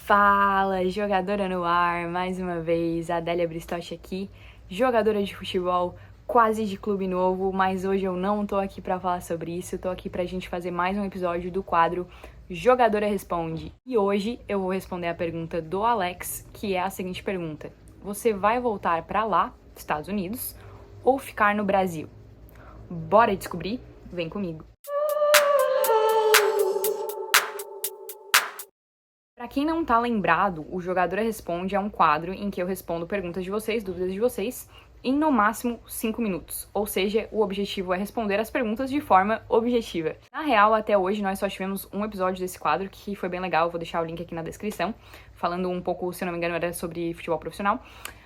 Fala, jogadora no ar, mais uma vez, Adélia Bristoch aqui, jogadora de futebol, quase de clube novo, mas hoje eu não tô aqui pra falar sobre isso, eu tô aqui pra gente fazer mais um episódio do quadro Jogadora Responde. E hoje eu vou responder a pergunta do Alex, que é a seguinte pergunta: você vai voltar pra lá, Estados Unidos, ou ficar no Brasil? Bora descobrir? Vem comigo! Pra quem não tá lembrado, o Jogadora Responde é um quadro em que eu respondo perguntas de vocês, dúvidas de vocês, em no máximo 5 minutos. Ou seja, o objetivo é responder as perguntas de forma objetiva. Na real, até hoje nós só tivemos um episódio desse quadro, que foi bem legal, eu vou deixar o link aqui na descrição, falando um pouco, se não me engano, era sobre futebol profissional.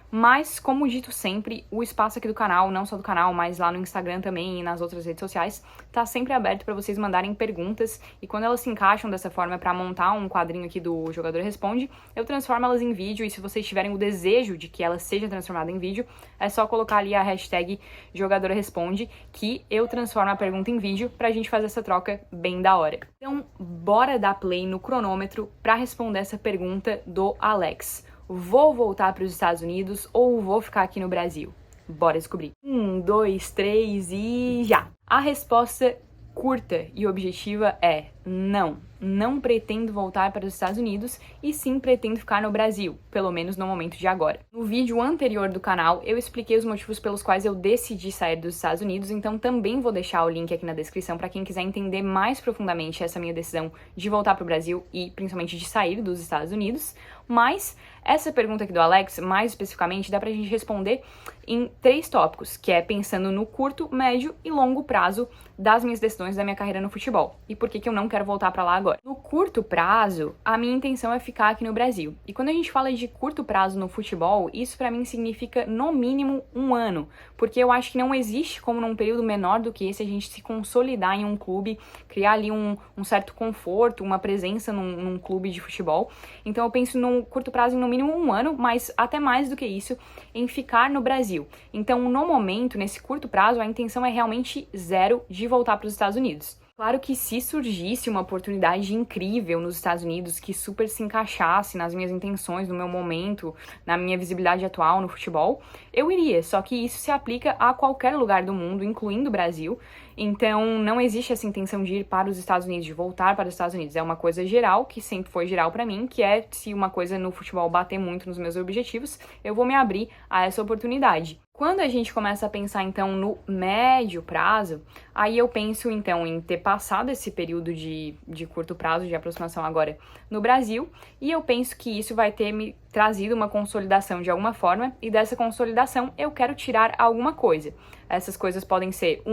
Mas, como dito sempre, o espaço aqui do canal, não só do canal, mas lá no Instagram também e nas outras redes sociais, tá sempre aberto para vocês mandarem perguntas, e quando elas se encaixam dessa forma para montar um quadrinho aqui do Jogador Responde, eu transformo elas em vídeo, e se vocês tiverem o desejo de que ela seja transformada em vídeo, é só colocar ali a hashtag Jogadora Responde, que eu transformo a pergunta em vídeo pra gente fazer essa troca bem da hora. Então, bora dar play no cronômetro para responder essa pergunta do Alex. Vou voltar para os Estados Unidos ou vou ficar aqui no Brasil? Bora descobrir. 1, 2, 3 e já! A resposta curta e objetiva é não. Não pretendo voltar para os Estados Unidos e sim pretendo ficar no Brasil, pelo menos no momento de agora. No vídeo anterior do canal, eu expliquei os motivos pelos quais eu decidi sair dos Estados Unidos, então também vou deixar o link aqui na descrição para quem quiser entender mais profundamente essa minha decisão de voltar para o Brasil e principalmente de sair dos Estados Unidos. Mas essa pergunta aqui do Alex, mais especificamente, dá pra gente responder em 3 tópicos, que é pensando no curto, médio e longo prazo das minhas decisões da minha carreira no futebol. E por que eu não quero voltar pra lá agora? No curto prazo, a minha intenção é ficar aqui no Brasil. E quando a gente fala de curto prazo no futebol, isso pra mim significa no mínimo 1 ano. Porque eu acho que não existe como num período menor do que esse a gente se consolidar em um clube, criar ali um certo conforto, uma presença num clube de futebol. Então eu penso no curto prazo em no mínimo 1 ano, mas até mais do que isso, em ficar no Brasil. Então, no momento, nesse curto prazo, a intenção é realmente zero de voltar para os Estados Unidos. Claro que se surgisse uma oportunidade incrível nos Estados Unidos que super se encaixasse nas minhas intenções, no meu momento, na minha visibilidade atual no futebol, eu iria. Só que isso se aplica a qualquer lugar do mundo, incluindo o Brasil. Então, não existe essa intenção de ir para os Estados Unidos, de voltar para os Estados Unidos. É uma coisa geral, que sempre foi geral pra mim, que é se uma coisa no futebol bater muito nos meus objetivos, eu vou me abrir a essa oportunidade. Quando a gente começa a pensar, então, no médio prazo, aí eu penso, então, em ter passado esse período de curto prazo, de aproximação agora no Brasil, e eu penso que isso vai ter me trazido uma consolidação de alguma forma, e dessa consolidação eu quero tirar alguma coisa. Essas coisas podem ser,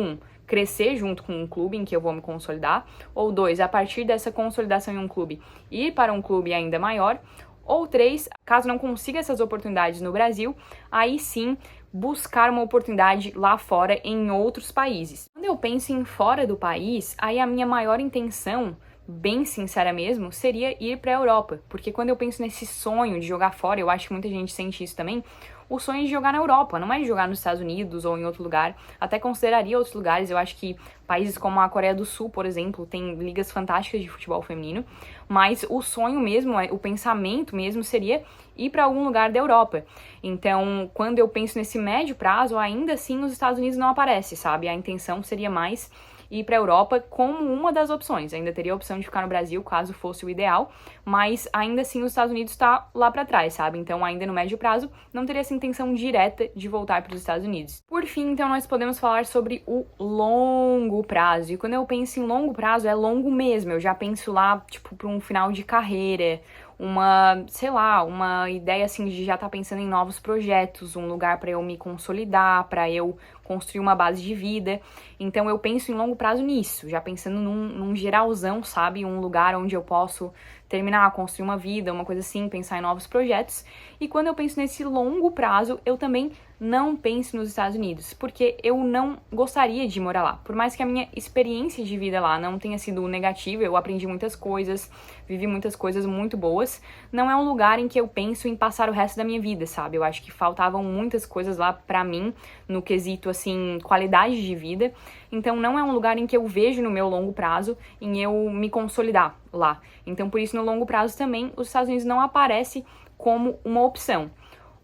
crescer junto com um clube em que eu vou me consolidar, ou 2, a partir dessa consolidação em um clube, ir para um clube ainda maior, ou 3, caso não consiga essas oportunidades no Brasil, aí sim buscar uma oportunidade lá fora em outros países. Quando eu penso em fora do país, aí a minha maior intenção, bem sincera mesmo, seria ir para a Europa, porque quando eu penso nesse sonho de jogar fora, eu acho que muita gente sente isso também, o sonho de jogar na Europa, não é de jogar nos Estados Unidos ou em outro lugar, até consideraria outros lugares, eu acho que países como a Coreia do Sul, por exemplo, tem ligas fantásticas de futebol feminino, mas o sonho mesmo, o pensamento mesmo seria ir para algum lugar da Europa. Então, quando eu penso nesse médio prazo, ainda assim os Estados Unidos não aparecem, sabe? A intenção seria mais ir para a Europa como uma das opções. Ainda teria a opção de ficar no Brasil, caso fosse o ideal, mas ainda assim os Estados Unidos está lá para trás, sabe? Então, ainda no médio prazo, não teria essa intenção direta de voltar para os Estados Unidos. Por fim, então, nós podemos falar sobre o longo prazo. E quando eu penso em longo prazo, é longo mesmo. Eu já penso lá, tipo, para um final de carreira, uma ideia assim de já estar pensando em novos projetos, um lugar para eu me consolidar, para eu construir uma base de vida. Então eu penso em longo prazo nisso, já pensando num geralzão, sabe? Um lugar onde eu posso terminar, construir uma vida, uma coisa assim, pensar em novos projetos. E quando eu penso nesse longo prazo, eu também não pense nos Estados Unidos, porque eu não gostaria de morar lá. Por mais que a minha experiência de vida lá não tenha sido negativa, eu aprendi muitas coisas, vivi muitas coisas muito boas, não é um lugar em que eu penso em passar o resto da minha vida, sabe? Eu acho que faltavam muitas coisas lá pra mim, no quesito, assim, qualidade de vida. Então, não é um lugar em que eu vejo no meu longo prazo em eu me consolidar lá. Então, por isso, no longo prazo também, os Estados Unidos não aparece como uma opção.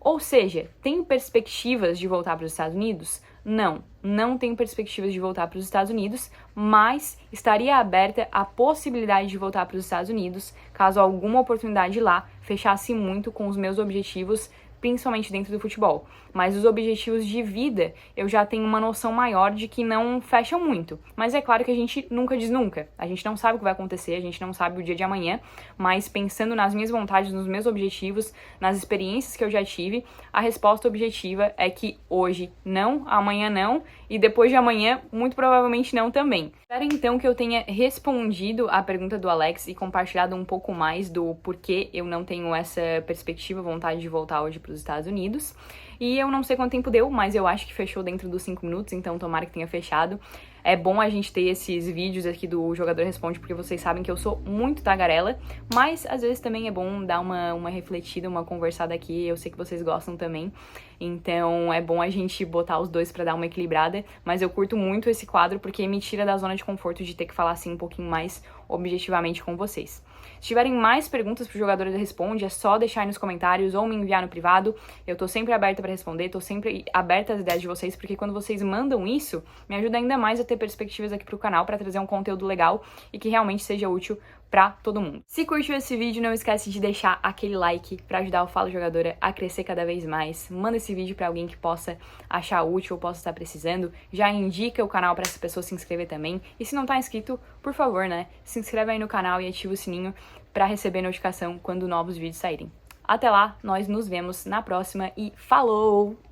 Ou seja, tenho perspectivas de voltar para os Estados Unidos? Não, não tenho perspectivas de voltar para os Estados Unidos, mas estaria aberta a possibilidade de voltar para os Estados Unidos caso alguma oportunidade lá fechasse muito com os meus objetivos, principalmente dentro do futebol. Mas os objetivos de vida, eu já tenho uma noção maior de que não fecham muito. Mas é claro que a gente nunca diz nunca. A gente não sabe o que vai acontecer, a gente não sabe o dia de amanhã, mas pensando nas minhas vontades, nos meus objetivos, nas experiências que eu já tive, a resposta objetiva é que hoje não, amanhã não, e depois de amanhã, muito provavelmente não também. Espero então que eu tenha respondido a pergunta do Alex e compartilhado um pouco mais do porquê eu não tenho essa perspectiva, vontade de voltar hoje para os Estados Unidos. E eu não sei quanto tempo deu, mas eu acho que fechou dentro dos 5 minutos, então tomara que tenha fechado. É bom a gente ter esses vídeos aqui do Jogador Responde, porque vocês sabem que eu sou muito tagarela, mas às vezes também é bom dar uma refletida, uma conversada aqui, eu sei que vocês gostam também, então é bom a gente botar os dois pra dar uma equilibrada, mas eu curto muito esse quadro porque me tira da zona de conforto de ter que falar assim um pouquinho mais objetivamente com vocês. Se tiverem mais perguntas pro Jogador Responde, é só deixar aí nos comentários ou me enviar no privado. Eu tô sempre aberta pra responder, tô sempre aberta às ideias de vocês, porque quando vocês mandam isso, me ajuda ainda mais a ter perspectivas aqui pro canal pra trazer um conteúdo legal e que realmente seja útil pra todo mundo. Se curtiu esse vídeo, não esquece de deixar aquele like pra ajudar o Fala Jogadora a crescer cada vez mais. Manda esse vídeo pra alguém que possa achar útil ou possa estar precisando. Já indica o canal pra essa pessoa se inscrever também. E se não tá inscrito, por favor, né, se inscreve aí no canal e ativa o sininho pra receber notificação quando novos vídeos saírem. Até lá, nós nos vemos na próxima e falou!